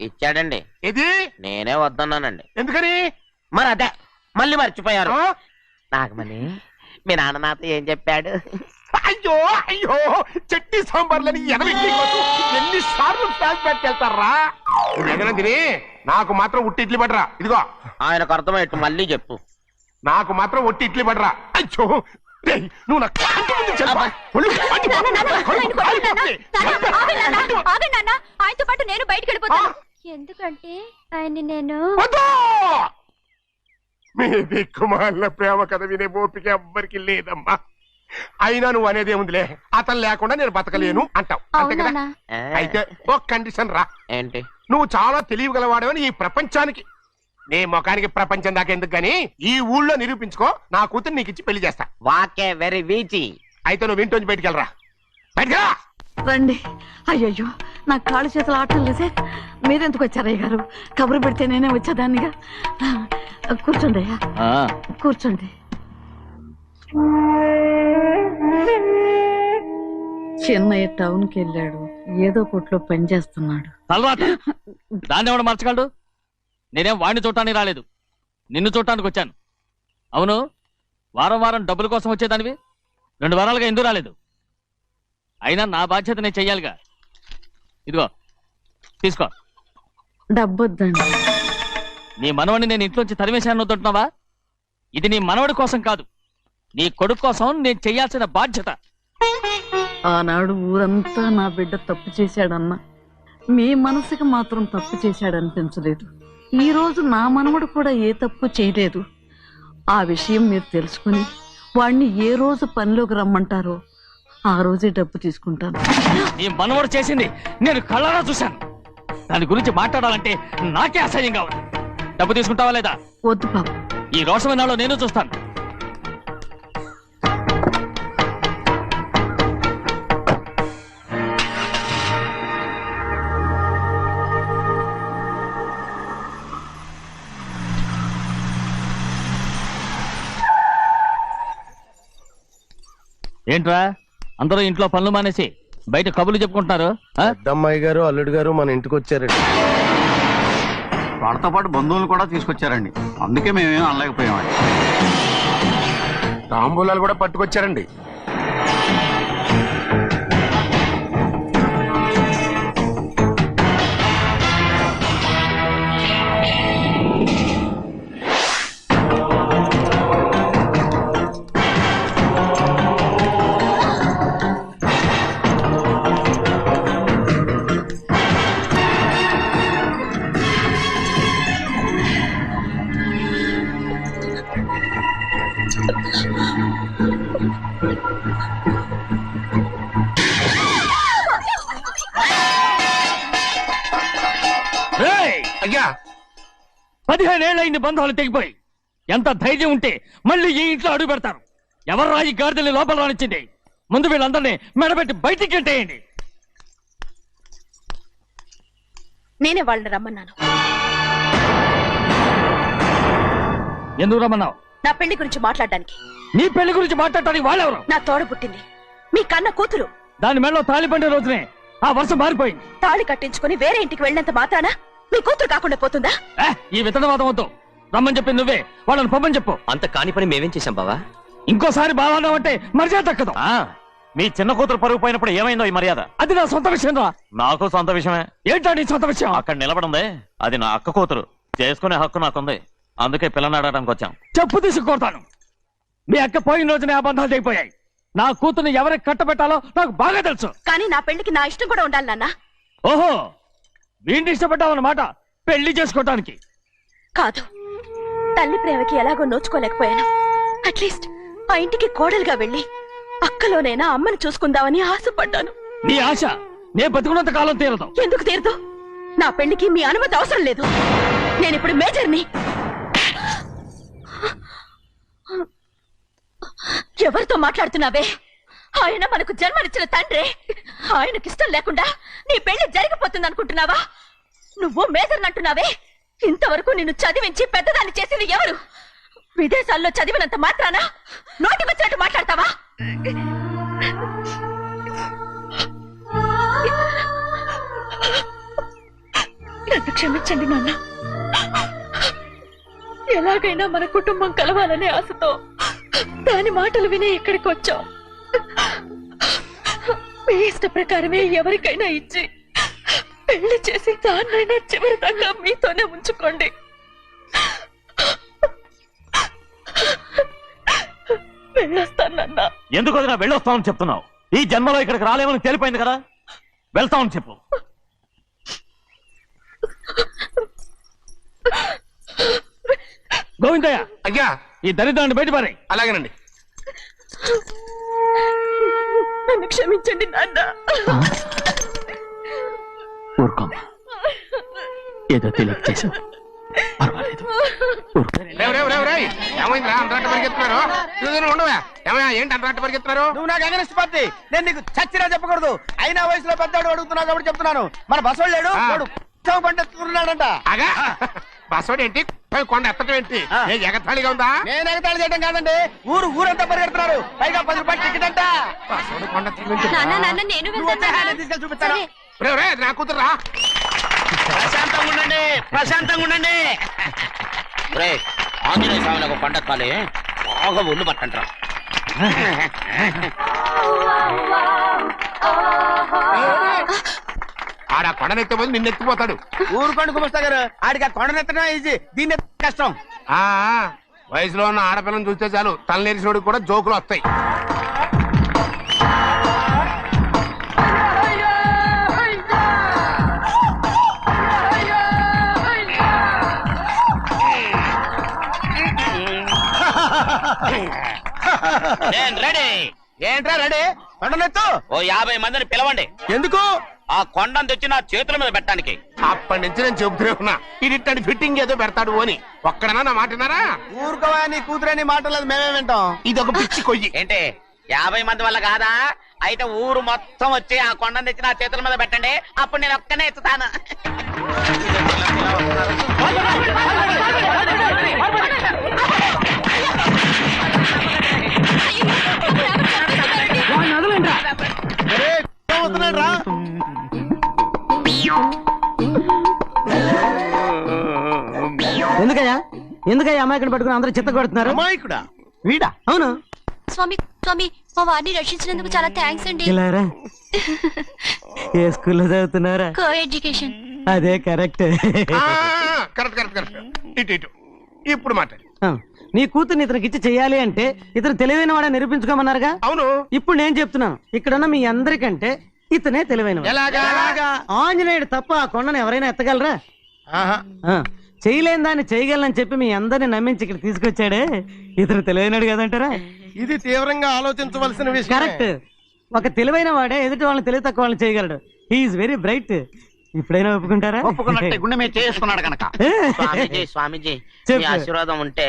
ఇచ్చాడండి. ఇది నేనే వద్దన్నానండి. ఎందుకని? మరి అదే మళ్ళీ మర్చిపోయారు. నాగమణి మీ నాన్న నాతో ఏం చెప్పాడు? అయ్యో అయ్యో చట్నీ సాంబార్లని ఎన్నిసార్లు ఫ్లాష్ బ్యాక్ వెళ్తారా? తిని నాకు మాత్రం ఉట్టి ఇడ్లీ పడరా. ఇదిగో ఆయనకు అర్థమయ్యట్టు మళ్ళీ చెప్పు. నాకు మాత్రం ఒట్టి ఇడ్లీ పడరా. అయ్యో నువ్వు ఆయనతో పాటు నేను బయటకు వెళ్ళిపోతాను. ఎందుకంటే ఆయన నేను మీ దిక్కుమాల ప్రేమ కథ వినే ఓపిక ఎవ్వరికి లేదమ్మా. అయినా నువ్వు అనేది ఏముందిలే, అతను లేకుండా నేను బతకలేను అంటావు అంతే కదా. అయితే ఒక కండిషన్ రా. ఏంటి? నువ్వు చాలా తెలియగలవాడవని ఈ ప్రపంచానికి, నీ ముఖానికి ప్రపంచం దాకా ఎందుకు గానీ ఈ ఊళ్ళో నిరూపించుకో. నా కూతురు నీకు ఇచ్చి పెళ్లి చేస్తా. వాకే వెరీ వీచి. అయితే నువ్వు ఇంటి నుంచి బయటికి వెళ్ళరా. బయటకెళ్ళా రండి. అయ్యయ్యో నా కాళ్ళు చేతులు ఆటలు లేసే. మీరెందుకు వచ్చారయ్య గారు? కబురు పెడితే నేనే వచ్చేదాన్నిగా. కూర్చోండి అయ్యా, కూర్చోండి. చెన్నయ్య టౌన్ కి వెళ్ళాడు, ఏదో కొట్లో పని చేస్తున్నాడు. దాన్ని ఎవడు మార్చగలడు? నేనేం వాడిని చూడటానికి రాలేదు, నిన్ను చూడటానికి వచ్చాను. అవును, వారం వారం డబ్బుల కోసం వచ్చేదానివి 2 వారాలుగా ఎందుకు రాలేదు? అయినా నా బాధ్యత నేను చెయ్యాలిగా. ఇదిగో తీసుకో. డబ్బొద్దండి. నీ మనవడిని నేను ఇంట్లోంచి తరిమేశాను వద్దంటున్నావా? ఇది నీ మనవడి కోసం కాదు, నీ కొడుకు కోసం నేను చెయ్యాల్సిన బాధ్యత. ఆనాడు ఊరంతా నా బిడ్డ తప్పు చేశాడన్నా, మీ మనసుకి మాత్రం తప్పు చేశాడనిపించలేదు. ఈ రోజు నా మనవడు కూడా ఏ తప్పు చేయలేదు. ఆ విషయం మీరు తెలుసుకుని వాడిని ఏ రోజు పనిలోకి రమ్మంటారో ఆ రోజే డబ్బు తీసుకుంటాను. నీ మనవడు చేసింది నేను కళ్ళారా చూశాను. దాని గురించి మాట్లాడాలంటే నాకే అసహ్యంగా ఉంది. డబ్బు తీసుకుంటావా లేదా? వద్దు బాబు. ఈ రోషమైన నాలో నేను చూస్తాను. ఏంట్రా అందరూ ఇంట్లో పనులు మానేసి బయట కబుర్లు చెప్పుకుంటున్నారు? పెద్దమ్మాయి గారు అల్లుడు గారు మన ఇంటికి వచ్చారండి. వాళ్ళతో పాటు బంధువులు కూడా తీసుకొచ్చారండి, అందుకే మేమేం అనలేకపోయామండి. తాంబూలాలు కూడా పట్టుకొచ్చారండి. అయ్యా 15 ఏళ్ళైంది బంధాలు తెగిపోయి. ఎంత ధైర్యం ఉంటే మళ్ళీ ఈ ఇంట్లో అడుగు పెడతారు? ఎవరు రాయి గాడిదల్ని లోపల రానిచ్చింది? ముందు వీళ్ళందరినీ మెడబెట్టి బయటికి గెంటేయండి. నేనే వాళ్ళని రమ్మన్నాను. ఎందుకు రమ్మన్నావు? నా పెళ్లి గురించి మాట్లాడడానికి. నీ పెళ్లి గురించి మాట్లాడటానికి వాళ్ళెవరు? నా తోడ పుట్టింది, మీ కన్న కూతురు. దాని మెడలో తాళి పండే రోజునే ఆ వర్షం మారిపోయింది. తాళి కట్టించుకుని వేరే ఇంటికి వెళ్ళినంత మాత్రాన మీ కూతురు కాకుండా పోతుందా? ఈ విత్తనవాదం వద్దు. రమ్మని చెప్పి నువ్వే వాళ్ళని పంపని చెప్పు. అంత కాని పని మేమేం చేశాం బావా? ఇంకోసారి బావాలో అంటే మర్యాద తక్కదు. మీ చిన్న కూతురు పరుగు పోయినప్పుడు ఏమైందో ఈ మర్యాద? అది నా సొంత విషయం రా. నాకు సొంత విషయమే. ఏంటో నీ సొంత విషయం? అక్కడ నిలబడింది అది నా అక్క కూతురు, చేసుకునే హక్కు నాకుంది. అందుకే పిల్లని అడగడానికి వచ్చాం. చెప్పు తీసుకొడతాను. మీ అక్క పోయిన రోజునే ఆ బంధాలు తెగిపోయాయి. నా కూతుర్ని ఎవరికి కట్టబెట్టాలో నాకు బాగా తెలుసు. కానీ నా పెళ్లికి నా ఇష్టం కూడా ఉండాలి నాన్న. ఓహో, వీడిని ఇష్టపడ్డావన్నమాట పెళ్లి చేసుకోవటానికి? కాదు, తల్లి ప్రేమకి ఎలాగో నోచుకోలేకపోయాను. అట్లీస్ట్ ఆ ఇంటికి కోడలుగా వెళ్ళి అక్కలోనైనా అమ్మని చూసుకుందామని ఆశపడ్డాను. నీ ఆశ నే బతుకున్నంత కాలం తీరదు. ఎందుకు తీరదు? నా పెళ్లికి మీ అనుమతి అవసరం లేదు. నేనిప్పుడు మేజర్ని. ఎవరితో మాట్లాడుతున్నావే? ఆయన మనకు జన్మనిచ్చిన తండ్రి. ఆయనకిష్టం లేకుండా నీ పెళ్లి జరిగిపోతుంది అనుకుంటున్నావా? నువ్వు మేజర్ అంటున్నావే. ఇంతవరకు నిన్ను చదివించి పెద్దదాన్ని చేసింది ఎవరు? విదేశాల్లో చదివినంత మాత్రాన నోటికొచ్చినట్టు మాట్లాడతావా? నన్ను క్షమించండి నాన్న. ఎలాగైనా మన కుటుంబం కలవాలనే ఆశతో దాని మాటలు వినే ఇక్కడికి వచ్చాం. మీ ఇష్ట ప్రకారమే ఎవరికైనా ఇచ్చి పెళ్లి చేసి దాన్నైనా చివరి దాకా మీతోనే ఉంచుకోండి. వెళ్ళొస్తానన్నా. ఎందుకు వదినా వెళ్ళొస్తామని చెప్తున్నావు? ఈ జన్మలో ఇక్కడికి రాలేమని తెలిపోయింది కదా, వెళ్తామని చెప్పు. గోవిందయ్య, అయ్యా ఈ దరిద్రాన్ని బయటపడే. అలాగేనండి. నన్ను క్షమించండి నాన్న. ఊరుకోమ్మా, ఏదో తెలియక చేశావు, పర్వాలేదు. ఏమైందిరా అంతరాట పరిగెత్తున్నారు? ఉండవా ఏమయ్యా, ఏంటి అంతరాట పరిగెత్తున్నారు? నువ్వు నాకు అగనిస్ట్ పార్టీ, నేను నీకు చచ్చినా చెప్పకూడదు. అయినా వయసులో పెద్దవాడు అడుగుతున్నావు కాబట్టి చెప్తున్నాను. మన బసోడు లేడు, వాడు పండుతున్నాడంట. అగా బస్సోడు ఏంటి, కొండ ఎత్తడం ఏంటి? ఏ ఎగతాళిగా ఉందా? నేను ఎగతాళి చేయడం కాదండి, ఊరంతా పరిగెడుతున్నారు. పైగా 10 రూపాయలు టికెట్ అంట. బస్సోడు కొండ ఎత్తడం నాన్న నాన్న నేను వెళ్తాను. తీసుకెళ్ళి చూపిస్తాను. నా కూతురా. ప్రశాంతంగా ఉండండి, ప్రశాంతంగా ఉండండి. ఆంజనేయ స్వామికి పండగ కాలే బాగా ఒళ్ళు పట్టంటారా. ఆడ కొండనెత్తే పోతే నిన్నెత్తిపోతాడు. ఊరుకోండి కుమస్తా గారు, ఆడికి ఆ కొండనెత్తడం ఈజీ, దీన్ని కష్టం. ఆ వయసులో ఉన్న ఆడపిల్లని చూస్తే చాలు తలనేరిసినోడికి కూడా జోకులు వస్తాయి. నేను రెడీ. ఏంట్రా రెడీ? కొండనెత్తు. ఓ 50 మందిని పిలవండి. ఎందుకు? ఆ కొండను తెచ్చి నా చేతుల మీద పెట్టడానికి. అప్పటి నుంచి నేను చెబుతూనే ఉన్నా, ఇది ఫిట్టింగ్ ఏదో పెడతాడు అని. ఒక్కడనా నా మాట విన్నారా? ఊరుకోవా, నీ కూతురని మాటలేదు మేమే వింటాం. ఇది ఒక పిచ్చి కొయ్యి. ఏంటి 50 మంది వల్ల కాదా? అయితే ఊరు మొత్తం వచ్చి ఆ కొండను తెచ్చి నా చేతుల మీద పెట్టండి, అప్పుడు నేను ఒక్కనే ఎత్తుతాను. ఎందుకయ్యా అమాయకుడు పట్టుకుని అందరూ చిత్త కొడుతున్నారు? అమాయకుడా? వీడా? అవును. స్వామి స్వామి, మా వారిని రక్షించినందుకు చాలా థ్యాంక్స్ అండి. ఇలారా, ఏ స్కూల్లో చదువుతున్నారా? Co education. అదే కరెక్ట్. Correct correct correct. ఇటు ఇటు ఇప్పుడు మాట్లాడు. నీ కూతుర్ని ఇతనికి ఇచ్చి చెయ్యాలి అంటే ఇతను తెలివైన వాడే నిరూపించుకోమన్నారుగా. అవును. ఇప్పుడు నేను చెప్తున్నాను, ఇక్కడున్న మీ అందరికంటే ఇతనే తెలివైన. ఎలాగా? ఆంజనేయుడు తప్ప ఆ కొండను ఎవరైనా ఎత్తగలరా? చేయలేని దాన్ని చేయగలనని చెప్పి మీ అందరిని నమ్మించి ఇక్కడ తీసుకొచ్చాడే, ఇతను తెలివైనడు కదంటారా? ఇది తీవ్రంగా ఆలోచించవలసిన విషయం. కరెక్ట్. ఒక తెలివైన వాడే ఎదుటి వాళ్ళని తెలివి తక్కువ వాళ్ళని చేయగలడు. He is very bright. ఇప్పుడైనా ఒప్పుకుంటారా? ఒప్పుకున్నట్టే గుండె మీద చేసుకున్నాడు కనుక. స్వామీజీ స్వామీజీ, మీ ఆశీర్వాదం ఉంటే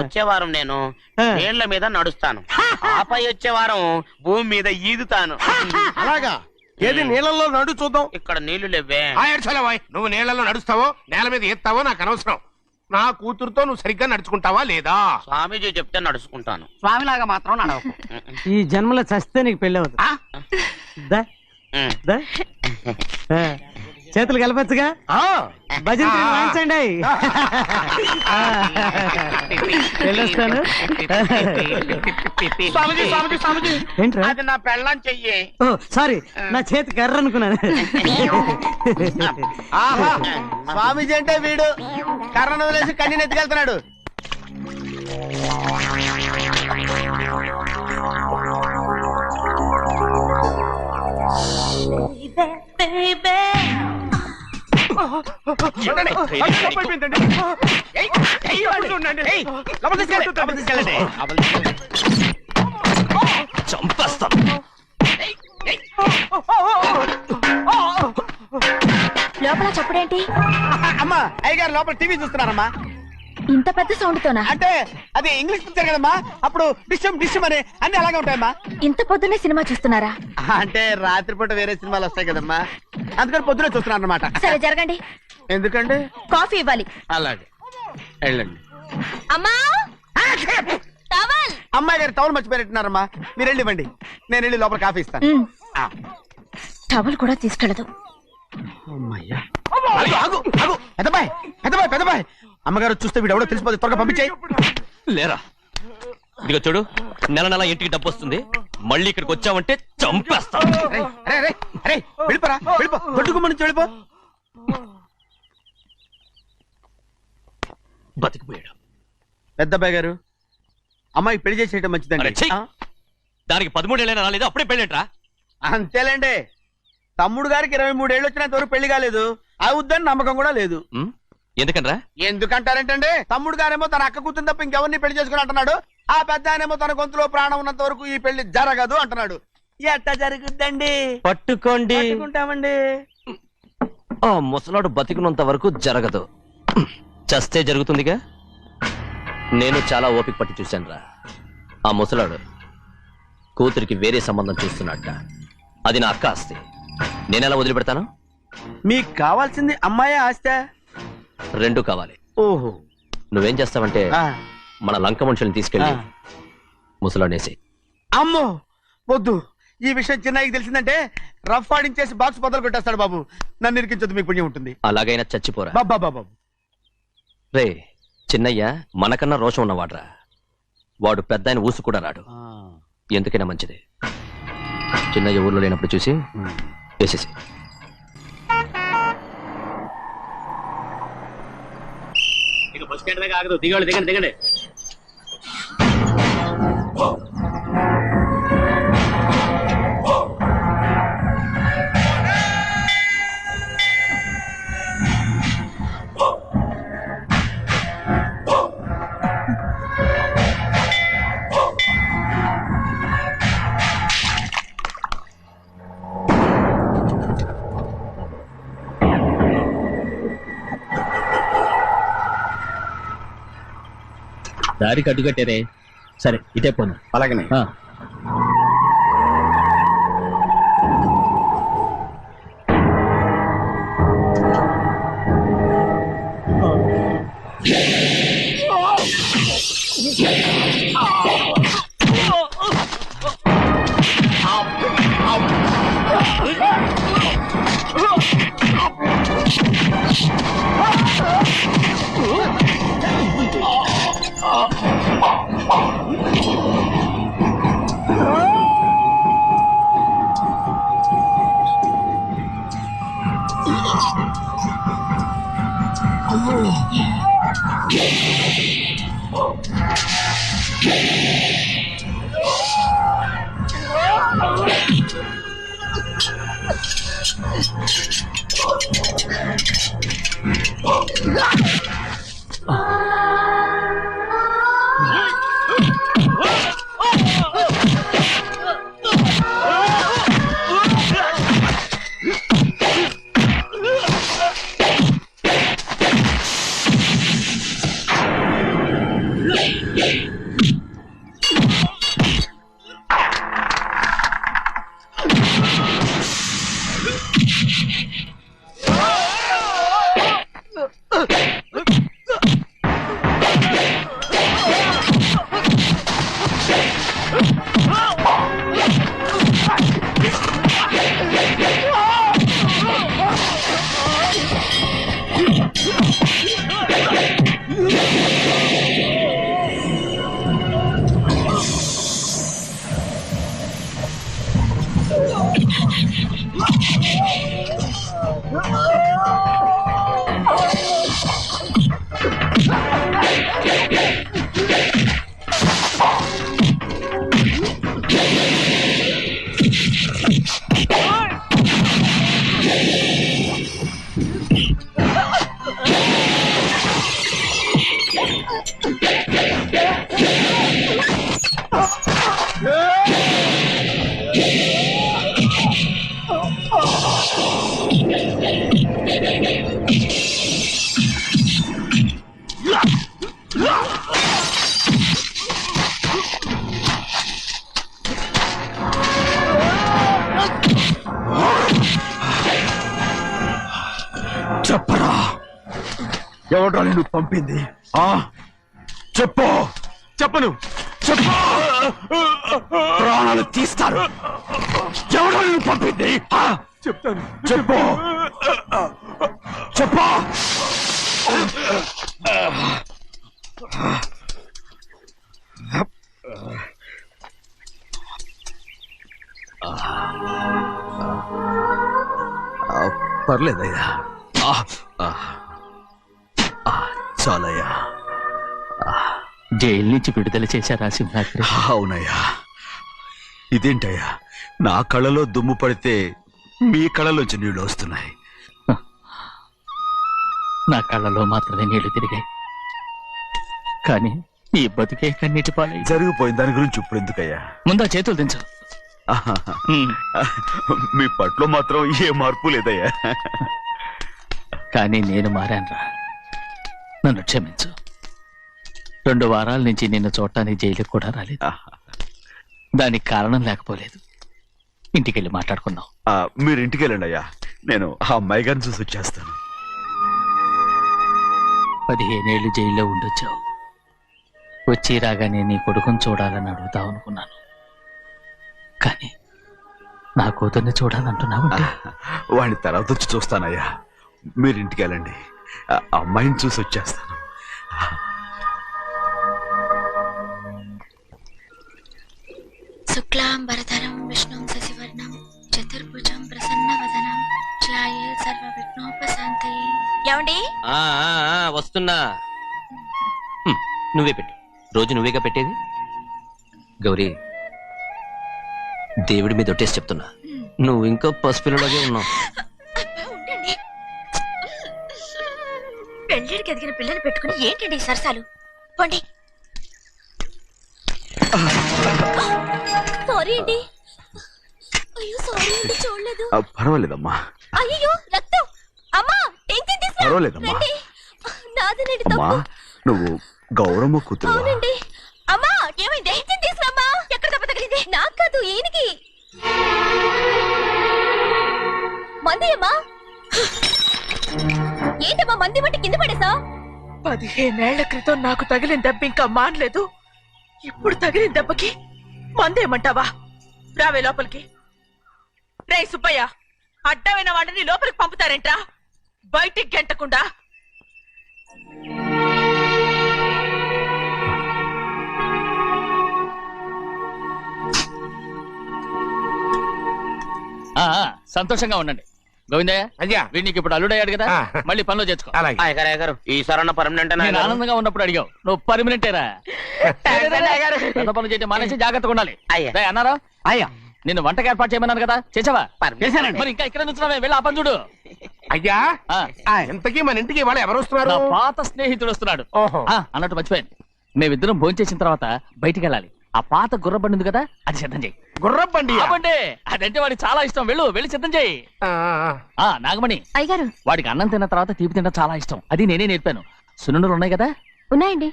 వచ్చే వారం నేను నీళ్ల మీద నడుస్తాను, ఆపై వచ్చే వారం భూమి మీద ఈదుతాను. అలాగా? ఏది నీళ్ళల్లో నడు చూద్దాం. ఇక్కడ నీళ్లు లేవే. నువ్వు నీళ్లలో నడుస్తావో నేల మీద ఎత్తావో నాకు అనవసరం. నా కూతురుతో నువ్వు సరిగ్గా నడుచుకుంటావా లేదా? స్వామీజీ చెప్తే నడుచుకుంటాను. స్వామిలాగా మాత్రం నడవకు. ఈ జన్మలో చస్తే నీకు పెళ్ళి అవుతుంది. దా, దా. చేతులు కలపచ్చుగా, భజన వాయించండి. వెళ్ళొస్తాను. స్వామీజీ స్వామీజీ స్వామీజీ, ఏంట్రా? అది నా పెళ్ళం చెయ్యి. ఓ సారీ, నా చేతి కర్ర అనుకున్నాను. స్వామీజీ అంటే వీడు కర్రను వదిలేసి కన్నీ నెత్తికెళ్తున్నాడు. చంపేస్తాను. లోపల చప్పుడేంటి? అమ్మా, అయ్యగారు లోపల టీవీ చూస్తున్నారమ్మా. ఇంత పెద్ద సౌండ్ తోనా? అంటే అది ఇంగ్లీష్ పిక్చర్ కదమ్మా, అప్పుడు డిస్టమ్ డిస్టమ్ అని అన్ని అలాగే ఉంటాయమ్మా. ఇంత పొద్దున్నే సినిమా చూస్తున్నారా? అంటే రాత్రిపూట వేరే సినిమాలు వస్తాయి కదమ్మా, అందుకని పొద్దున చూస్తున్నాను అనమాట. సరే జరగండి. ఎందుకంటే కాఫీ ఇవ్వాలి. అలాగే వెళ్ళండి. అమ్మా, టవల్. అమ్మాయి గారు టవల్ మర్చిపోయినట్టున్నారమ్మా, మీరు వెళ్ళి ఇవ్వండి, నేను వెళ్ళి లోపల కాఫీ ఇస్తాను. టవల్ కూడా తీసుకెళ్ళదు. అమ్మయ్యా. ఆగు ఆగు పెద్దబాయ్ పెద్దబాయ్ పెద్దబాయ్ అమ్మగారు చూస్తే వీడు ఎవడో తెలిసిపోతే త్వరగా పంపించాయి. లేరా ఇదిగో చూడు, నెల నెల ఇంటికి డబ్బు వస్తుంది, మళ్ళీ ఇక్కడికి వచ్చావంటే చంపేస్తా. అరే అరే వెళ్ళిపోరా, వెళ్ళిపో, దొడ్డుకుమ్మ నుంచి వెళ్ళిపో. బతికిపోయాడు. పెద్దబాయ్ గారు, అమ్మాయి పెళ్లి చేసేయటం అరే, మంచిదండి. ఛీ! దానికి 13 ఏళ్ళైనా రాలేదు, అప్పుడే పెళ్ళేంట్రా? అంతేలేండి, తమ్ముడు గారికి 23 ఏళ్ళు వచ్చినంత వరకు పెళ్లి కాలేదు, అవుద్దని నమ్మకం కూడా లేదు. ఎందుకనరా? ఎందుకంటారేంటండి, తమ్ముడు గారేమో తన అక్క కూతురు తప్ప ఇంకెవరిని పెళ్లి చేసుకుని అంటున్నాడు, ఆ పెద్ద ఆయనేమో తన గొంతులో ప్రాణం ఉన్నంత వరకు ఈ పెళ్లి జరగదు అంటున్నాడు. ఎట్ట జరుగుద్దండి? పట్టుకోండి. పట్టుకుంటామండి. ఆ ముసలాడు బతికినంత వరకు జరగదు, చస్తే జరుగుతుందిగా. నేను చాలా ఓపిక పట్టి చూశానురా. ఆ ముసలాడు కూతురికి వేరే సంబంధం చూస్తున్నట్ట. అది నా అక్క ఆస్తి, నేనెలా వదిలిపెడతాను? మీకు కావాల్సింది అమ్మాయి ఆస్తి? రెండు కావాలి. ఓహో. నువ్వేం చేస్తావంటే మన లంక మనుషుల్ని తీసుకెళ్ళి ముసలాడేసి. అమ్మో వద్దు, ఈ విషయం చిన్నయ్యకి తెలిసిందంటే రఫ్ ఆడించేసి బాక్స్ బదులు కొట్టేస్తాడు బాబు. నన్ను ఇరికించదు, మీకు పుణ్యం ఉంటుంది. అలాగైనా చచ్చిపోరా బాబా బాబు. రే చిన్నయ్య మనకన్నా రోషం ఉన్నవాడ్రా. వాడు పెద్ద ఆయన ఊసు కూడా రాడు. ఎందుకైనా మంచిది చిన్నయ్య ఊర్లో లేనప్పుడు చూసి వేసేసి. దిగండి దిగండి దిగండి. దారి కట్టుకట్టారే. సరే ఇటే పోను. అలాగనే. చెప్పరా, ఎవడా నిన్ను పంపింది? చెప్పు. చెప్పను. చెప్పు, ప్రాణాలు తీస్తారు. ఎవడా నిన్ను పంపింది? చెప్తాను. చెప్పు. చెప్పా పర్లేదయ్యా చాలయ్యా. జైలు నుంచి విడుదల చేశారా సింహాద్రి? అవునయ్యా. ఇదేంటయ్యా, నా కళ్ళలో దుమ్ము పడితే మీ కళ్ళలోంచి నీళ్లు వస్తున్నాయి. నా కళ్ళలో మాత్రమే నీళ్లు తిరిగాయి, కానీ ఈ బతికే కన్నీటి పాలై. జరిగిపోయిన దాని గురించి ఇప్పుడు ఎందుకయ్యా? ముందా చేతులు దించు. మీ పట్లో మాత్రం ఏ మార్పు లేదయ్యా. కానీ నేను మారానురా, నన్ను క్షమించు. 2 వారాల నుంచి నిన్ను చూడటానికి జైలుకి కూడా రాలేదు. దానికి కారణం లేకపోలేదు. ఇంటికెళ్ళి మాట్లాడుకుందాం. మీరు ఇంటికి వెళ్ళండి అయ్యా, నేను ఆ అమ్మాయి గారిని చూసి వచ్చేస్తాను. 15 ఏళ్ళు జైల్లో ఉండొచ్చావు. వచ్చి రాగానే నీ కొడుకుని చూడాలని అడుగుతావు అనుకున్నాను, కానీ నా కూతుర్ని చూడాలంటున్నావు. వాడిని తర్వాత వచ్చి చూస్తానయ్యా, మీరు ఇంటికి వెళ్ళండి. ఆ అమ్మాయిని చూసి వచ్చేస్తాను. శుక్లాంబరధరం విష్ణుం శశివర్ణం చతుర్భుజం ప్రసన్నవదనం ధ్యాయే సర్వవిఘ్నోపశాంతయే. ఏమండి? వస్తున్నా. నువ్వే పెట్టు. రోజు నువ్వేగా పెట్టేది. గౌరీ, దేవుడి మీద ఒట్టేసి చెప్తున్నా, నువ్వు ఇంకా పసిపిల్లలాగే ఉన్నావు. పెళ్ళిడికి ఎదిగిన పిల్లని పెట్టుకుని ఏంటండి ఈ సరసాలు? పోండి. సారీ అండి. అయ్యో సారీ అండి, చూడలేదు. పర్వాలేదమ్మా. అయ్యో రక్తం. అమ్మా టెన్షన్ తీసుకురా. పర్వాలేదమ్మా. రండి. నాదనండి అమ్మా, తప్పు. నువ్వు గౌరమ్మ కూతురు. అవునండి. అమ్మా ఏమైంది? టెన్షన్ తీసుకురామ్మా. ఎక్కడ దెబ్బ తగిలింది? నాకు కాదు, ఈయనకి. మంది అమ్మా. ఏంటమ్మా మంది బట్టి కింద పడేసా? 15 ఏళ్ల క్రితం నాకు తగిలిన దెబ్బ ఇంకా మానలేదు. ఇప్పుడు తగిలిన దెబ్బకి మందేమంటావా? రావే లోపలికి. రే సుబ్బయ్య, అడ్డమైన వాడిని లోపలికి పంపుతారేంట్రా? బయటికి గెంటకుండా. సంతోషంగా ఉండండి. గోవిందయ్య, అయ్యా, వీడికి ఇప్పుడు అల్లుడయ్యాడు కదా, మళ్ళీ పనిలో చేర్చుకో. అలాగే. ఈసారన్న పర్మనెంట్ నేను ఆనందంగా ఉన్నప్పుడు అడిగావు, నువ్వు పర్మనెంటేరా. పెద్ద పనులు చేయడం మానేసి జాగ్రత్తగా ఉండాలి. రేయ్ అన్నారా? అయ్యా, నిన్ను వంటకి ఏర్పాటు చేయమన్నాను కదా, చేసావా? చేశానండి. మరి ఇంకా ఇక్కడ నుంచున్నావే, వెళ్ళి ఆ పని చూడు. అయ్యా, ఆ, ఇంతకీ మన ఇంటికి వాళ్ళు ఎవరు వస్తున్నారు? నా పాత స్నేహితుడు వస్తున్నాడు. ఓహో. అన్నట్టు మర్చిపోయాను, మేమిద్దరం భోంచేసిన తర్వాత బయటికి వెళ్ళాలి. ఆ పాత గుర్రబండి ఉంది కదా, అది సిద్ధం చేయి. గుర్రబండి? అదంటే వాడికి చాలా ఇష్టం. వెళ్ళి సిద్ధం చేయి. నాగమణి, అయ్యగారు వాడికి అన్నం తిన్న తర్వాత తీపి తినడం చాలా ఇష్టం. అది నేనే నేర్పాను. సున్నుండలు ఉన్నాయి కదా? ఉన్నాయండి.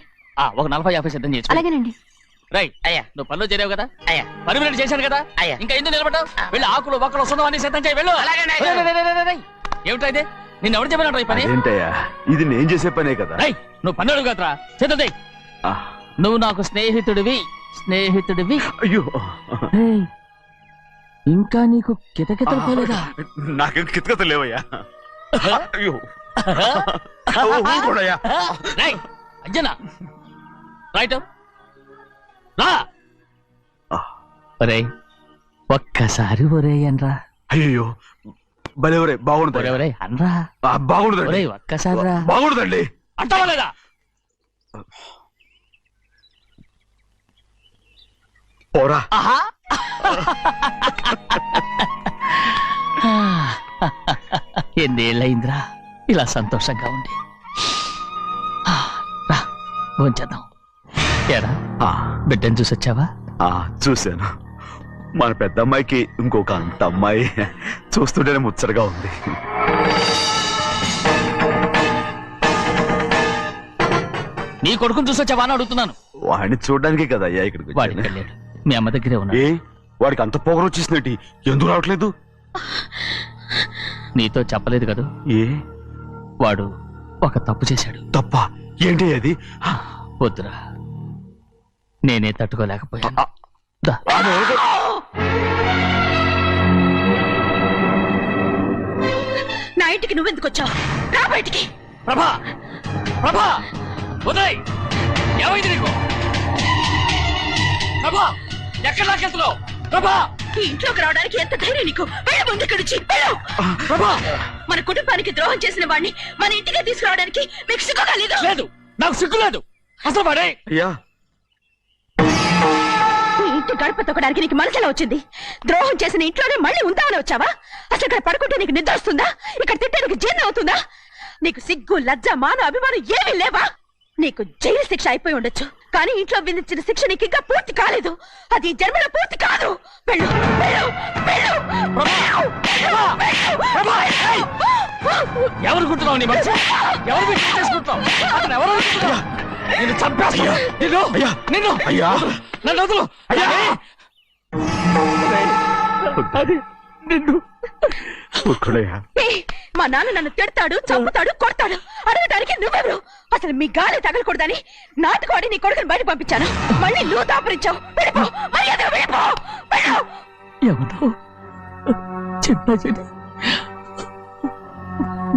ఒక 40-50 సిద్ధం చేసి. అలాగేనండి. రైట్. అయ్యా, నువ్వు పనిలో చేరావు కదా, అయ్యా, పర్మనెంట్ చేశాను కదా, అయ్యా. ఇంకా ఎందుకు నిలబడ్డావు? వెళ్ళి ఆకులు ఒక్కలు సున్నం అన్ని సిద్ధం చేయి. వెళ్ళు. ఏమిటా ఇది? నిన్ను ఎవరు చెప్పినట్టు ఈ పని? ఏంటయ్యా, ఇది నేను చేసే పనే కదా. రై, నువ్వు పన్నెడు కదరా, సిద్ధం చేయి. నువ్వు నాకు స్నేహితుడివి. అయ్యో, ఏయ్, ఇంకా నీకు కితకితలు పోలేదా? నాకేం కితకత లేవయ్యా. అయ్యో, ఊరుకోడయ్యా. రేయ్, అంజనా, రైట్ రా. ఒరేయ్, ఒక్కసారి ఒరేయ్ అనరా. అయ్యో, భలే ఒరే, బాగుంటుంది. ఒరేయ్ అనరా. బాగుండదండి. ఒరేయ్ ఒక్కసారి రా. బాగుండదండి. అంటావా లేదా? పోరా. ఎన్నేళ్ళయిందిరా ఇలా సంతోషంగా ఉండి. రా, భోంచేద్దాం. ఏరా, బిడ్డను చూసొచ్చావా? చూశాను. మన పెద్ద అమ్మాయికి ఇంకొక అంత అమ్మాయి చూస్తుంటేనే ముచ్చటగా ఉంది. నీ కొడుకుని చూసొచ్చావా అని అడుగుతున్నాను. వాడిని చూడడానికి కదా అయ్యా ఇక్కడికి వాడికి వచ్చాను. వెళ్ళాడు, మీ అమ్మ దగ్గరే ఉన్నాడు. ఏ, వాడికి అంత పొగరు వచ్చేసినట్టు ఎందుకు రావట్లేదు? నీతో చెప్పలేదు కదూ? ఏ, వాడు ఒక తప్పు చేశాడు. తప్ప ఏంటి అది? వద్దురా, నేనే తట్టుకోలేకపోయాను. దా. నా ఇంటికి నువ్వెందుకు వచ్చావు? రా బయటికి. ప్రభా ప్రభా ఉదయ్ ఏమైంది నీకు? ప్రభా ఎక్కడ నాకెళ్తున్నావు? ప్రభా ఈ ఇంట్లోకి రావడానికి ఎంత ధైర్యం నీకు? వెళ్ళు ముందు ఇక్కడి నుంచి, వెళ్ళు. ప్రభా మన కుటుంబానికి ద్రోహం చేసిన వాడిని మన ఇంటికి తీసుకురావడానికి మీకు సిగ్గుగా లేదు? లేదు, నాకు సిగ్గు లేదు అసలు వాడే. అయ్యా ఈ ఇంటి గడప తొక్కడానికి నీకు మనసులో వచ్చింది. ద్రోహం చేసిన ఇంట్లోనే మళ్ళీ ఉందామని వచ్చావా? అసలు ఇక్కడ పడుకుంటే నీకు నిద్ర వస్తుందా? ఇక్కడ తింటే నీకు జీర్ణం అవుతుందా? నీకు సిగ్గు, లజ్జ, మాన, అభిమానం ఏమీ లేవా? నీకు జైలు శిక్ష అయిపోయి ఉండొచ్చు, కానీ ఇంట్లో విధించిన శిక్ష నీకు ఇంకా పూర్తి కాలేదు. అది ఈ జన్మలో పూర్తి కాదు. వెళ్ళు, వెళ్ళు, వెళ్ళు, వెళ్ళు, వెళ్ళు, వెళ్ళు. ఎవరు కుట్టున్నావు నీ మంచి? ఎవరు పెట్టి చేసుకుంటున్నావు? అతను ఎవరు అనుకుంటున్నావు? నిన్ను చంపేస్తా. నిన్ను అయ్యా నన్ను వదులు. అది నిన్ను ఒక్కడయ్యా ఏయ్, మా నాన్న నన్ను తిడతాడు, చంపుతాడు, కొడతాడు. అడగడానికి నువ్వెవరు? అసలు మీ గాలి తగలకూడదని నాటుకోడి నీ కొడుకుని బయట పంపించాను. మళ్ళీ నువ్వు దాపరించావు. వెళ్ళిపో, మర్యాదగా వెళ్ళిపో, వెళ్ళు. ఎవరో చిన్న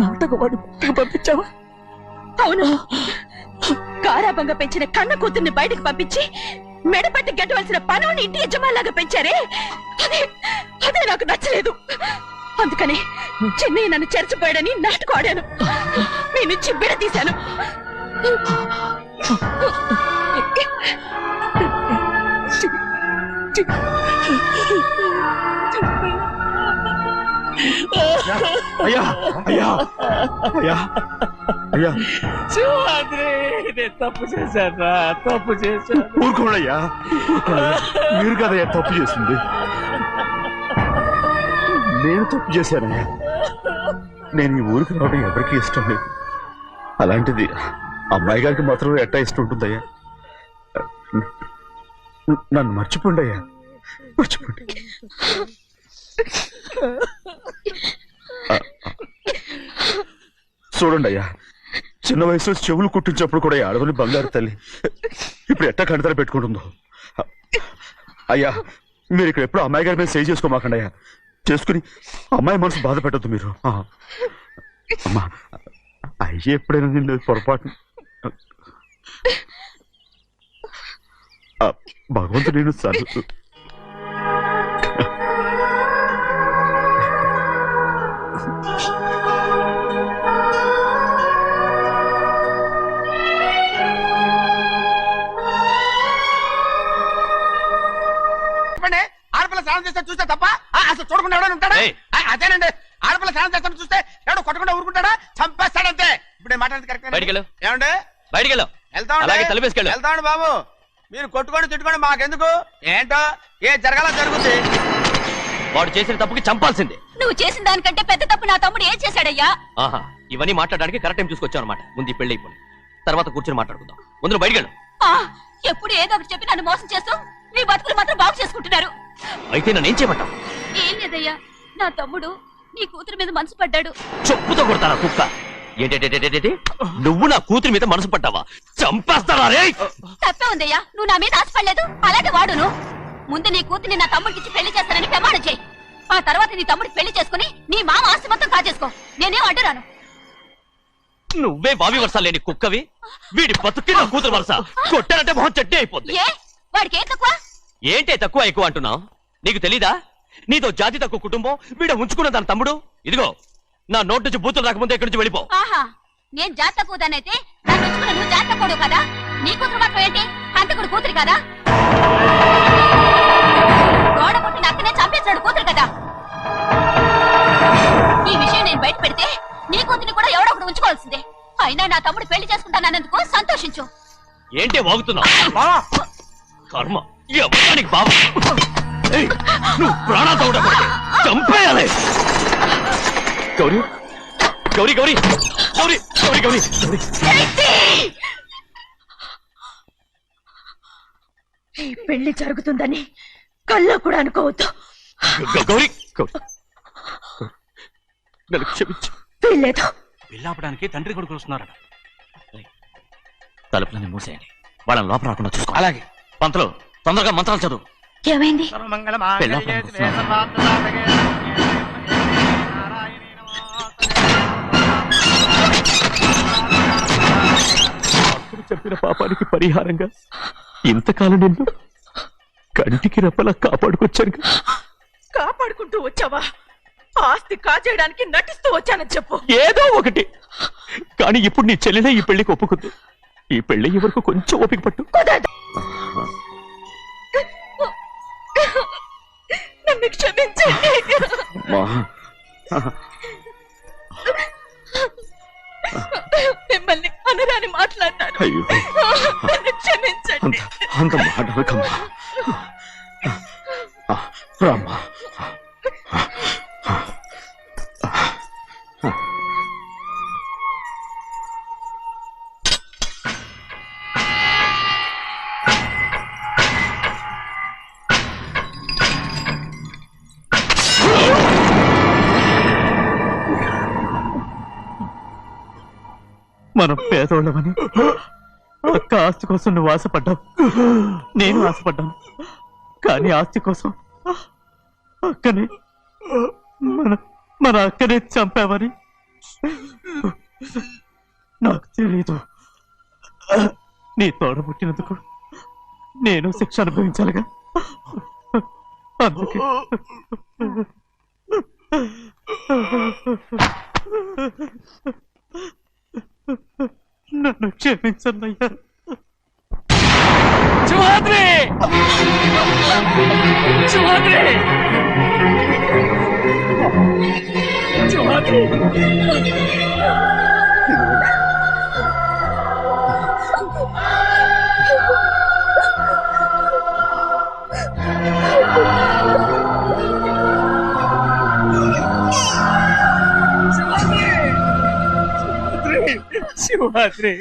నాటకవాడి పంపించావా? అవును, గారాబంగా పెంచిన కన్న కూతుర్ని బయటకు పంపించి మెడపట్టి గెట్టవలసిన పనుని ఇంటి యజమానిలాగా పెంచారే, అదే నాకు నచ్చలేదు. అందుకని చిన్నయ్య నన్ను చెరచిపోయాడని నాటకం ఆడాను. మీ నుంచి విడదీశాను. అయ్యా అయ్యా అయ్యా అయ్యా శివాద్రి, నేను తప్పు చేశాను, తప్పు చేశాను. ఊరుకోడయ్యా, మీరు కదయ్యా తప్పు చేసింది. నేను తప్పు చేశానయ్యా. నేను ఈ ఊరికి రావడం ఎవరికీ ఇష్టం లేదు. అలాంటిది అమ్మాయి గారికి మాత్రం ఎట్టా ఇష్టం ఉంటుందయ్యా. నన్ను మర్చిపోండి అయ్యా, మర్చిపోండి. చూడండి అయ్యా, చిన్న వయసులో చెవులు కుట్టించినప్పుడు కూడా ఆడవని బంగారు తల్లి ఇప్పుడు ఎట్టా కంటతర పెట్టుకుంటుందో. అయ్యా, మీరు ఇక్కడ ఎప్పుడు అమ్మాయి గారి మీద సేవ్ చేసుకోమాకండి అయ్యా. చేసుకుని అమ్మాయి మనసు బాధ పెట్టద్దు మీరు. అమ్మా, అయ్యే ఎప్పుడైనా నిన్ను పొరపాటు భగవంతుడు నేను సార్. ఆడపిల్ల స్నానం చేస్తే చూస్తే తప్ప అసలు చూడకుండా ఎవడో ఉంటాడా? అదేనండి, ఆడపిల్ల స్నానం చేస్తాను చూస్తే ఎవడో కొట్టకుండా ఊరుకుంటాడా? చంపేస్తాడంతే. ఇప్పుడు నేను మాట్లాడేది కరెక్ట్ ఏమండి? వెళ్తామండి బాబు. మీరు కొట్టుకొని తిట్టుకొని మాకెందుకు? ఏంటో ఏ జరగాల జరుగుతుంది. వాడు చేసిన తప్పుకి చంపాల్సిందే. నువ్వు చేసిన దానికంటే పెద్ద తప్పు నా తమ్ముడు ఏం చేశాడయ్యా? ఆహా, ఇవన్నీ మాట్లాడడానికి కరెక్ట్ టైం చూసుకొచ్చావు అనమాట. ముందు ఈ పెళ్లి అయిపోయి తర్వాత కూర్చొని మాట్లాడుకుందాం. ముందు బయటకెళ్ళు. ఎప్పుడు ఏదో ఒకటి చెప్పి నన్ను మోసం చేస్తూ మీ బతుకులు మాత్రం బాగు చేసుకుంటున్నారు. అయితే నన్నేం చేయమంటావు? ఏం లేదయ్యా, నా తమ్ముడు నీ కూతురు మీద మనసు పడ్డాడు. చెప్పుతో కొడతారా కుక్క? ఏంటంటే నువ్వు నా కూతురి మీద మనసు పడ్డావా? చంపేస్తారా రే? తప్పే ఉందయ్యా, నువ్వు నా మీద ఆశపడలేదు, అలాగే వాడును. ముందు నీ కూతుర్ని నా తమ్ముడికి పెళ్లి చేస్తానని ప్రమాణం చేయి. ఆ తర్వాత నీ తమ్ముడికి పెళ్లి చేసుకుని నీ మామ ఆస్తి మొత్తం కాజేసుకో. నేనేం అడ్డురాను. నువ్వే బావి వరుస లేని కుక్కవి. వీడి బతుక్కి నా కూతురు వరుస. కొట్టానంటే మొహం చట్నీ అయిపోద్ది. ఏ వాడికి ఏం తక్కువ? ఏంటే తక్కువ ఎక్కువ అంటున్నావు? నీకు తెలీదా? నీతో జాతి తక్కువ కుటుంబం వీడ ఉంచుకున్న దాని తమ్ముడు. ఇదిగో నా నోటు నుంచి బూతులు రాకముందే ఇక్కడి నుంచి వెళ్ళిపో. ఆహా, నేను జాత కూదనైతే నన్ను ఉంచుకున్న నువ్వు జాత కూడు కదా? నీ కూతురు మాత్రం ఏంటి? హంతకుడు కూతురు కదా? గోడ పుట్టిన అక్కనే చంపేశాడు కూతురు కదా? ఈ విషయం నేను బయట పెడితే నీ కూతురిని కూడా ఎవడో ఒకడు ఉంచుకోవాల్సిందే. అయినా నా తమ్ముడు పెళ్లి చేసుకుంటానన్నందుకు సంతోషించు. ఏంటే వాగుతున్నావు? కర్మ ఎవరికి బాబు. నువ్వు ప్రాణాలతో ఉండకూడదు, చంపేయాలి. గౌరీ గౌరీ గౌరీ గౌరీ గౌరీ గౌరీ గౌరీ. ఈ పెళ్లి జరుగుతుందని కల్లో కూడా అనుకోవద్దు. గౌరీ గౌరీ నన్ను క్షమించు. వీల్లేదు. పెళ్ళాపడానికి తండ్రి కొడుకులు వస్తున్నారట. తలుపులని మూసేయండి, వాళ్ళని లోపల రాకుండా చూసుకో. అలాగే పంతలు తొందరగా మంత్రాలు చదువు. ఏమైంది? చేసిన పాపానికి పరిహారంగా ఇంతకాలం నిన్ను కంటికి రెప్పలా కాపాడుకొచ్చాను. కాపాడుకుంటూ వచ్చావా? ఆస్తి కాజేయడానికి నటిస్తూ వచ్చానని చెప్పు. ఏదో ఒకటి. కానీ ఇప్పుడు నీ చెల్లెలే ఈ పెళ్లికి ఒప్పుకుంది. ఈ పెళ్లి వరకు కొంచెం ఓపిక పట్టు. నన్ను క్షమించండి. మిమ్మల్ని అనరాని మాట్లాడినాను. అయ్యో నన్ను క్షమించండి. అంత మాటలకమ్మా. రామ్మా. మనం పేదోళ్ళమని అక్క ఆస్తి కోసం నువ్వు ఆశపడ్డావు, నేను ఆశపడ్డాను. కానీ ఆస్తి కోసం అక్కనే మన అక్కనే చంపావని నాకు తెలీదు. నీ తోడ పుట్టినందుకు నేను శిక్ష అనుభవించాలిగా. అందుకే నన్ను క్షమించన్నయ్యా. శివాద్రి! శివాద్రి! శివాద్రి! శివాద్రి! శివాద్రి!